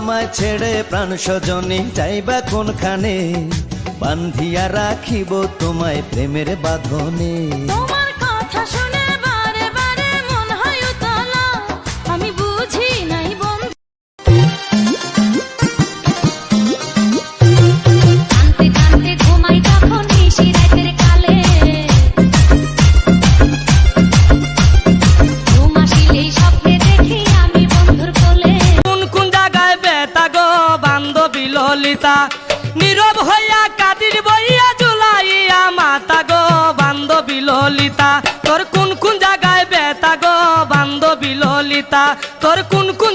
আমায় ছেড়ে প্রাণ স্বজনে যাইবা কোনখানে, বান্ধিয়া রাখিব তোমায় প্রেমের বাঁধনে। তোমার কথা শুনে বারে বারে মন হয় উতলা, আমি বুঝি নাই বন্ধু। কাঁদতে কাঁদতে ঘুমাই তখন নিশি রাতের কালে, ঘুম আসিলেই স্বপ্নে দেখি আমি বন্ধুর কোলে। কোন কোন জায়গায় বেতা গো বান্ধবী ললিতা, নীরব হইয়া কাদির বইয়া জুলাইয়া মাতা গো বান্ধবী ললিতা। তোর কোন কোন জায়গায় বেতা গো বান্ধবী ললিতা, তোর কোন কোন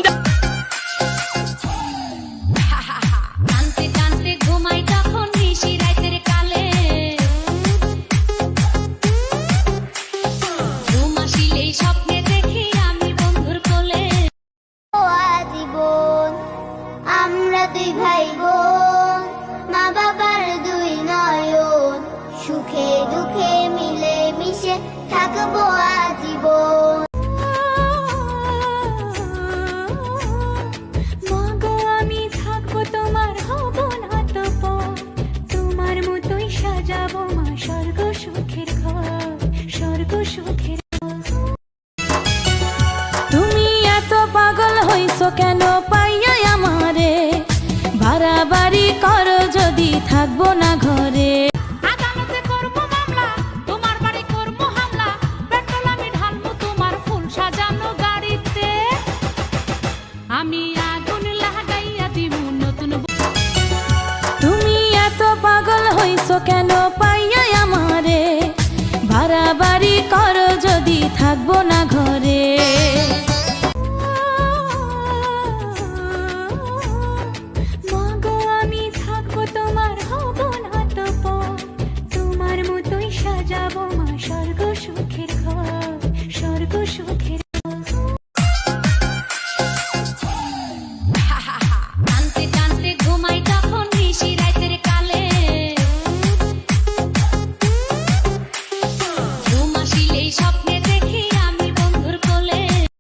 কাঁদতে কাঁদতে ঘুমাই তখন নিশি রাতের কালে, ঘুম আসিলেই স্বপ্নে দেখি আমি বন্ধুর কোলে। আজীবন আমরা দুই ভাই বোন, মা বাবার দুই নয়ন, সুখে দুঃখে মিলে মিশে থাকবো আজীবন। মাগো আমি থাকবো তোমার, হব না তো পর, তোমার মতোই সাজাবো মা স্বর্গ সুখের ঘর, স্বর্গ সুখের ঘর। তুমি এত পাগল হইছো কেন পাইয়া আমারে, ভাড়া বাড়ি করো যদি থাকবো না ঘরে। আদালতে করবো মামলা, তোমার বাড়ি করবো হামলা, পেট্রোল আমি ঢালবো তোমার ফুল সাজানো গাড়িতে, আমি আগুন লাগাইয়া দিব নতুন। তুমি এত পাগল হইছো কেন পাইয়া আমারে, ভাড়া বাড়ি করো যদি থাকবো না ঘরে। মাগো আমি থাকবো তোমার, হব না তো পর, তোমার মতোই সাজাবো মা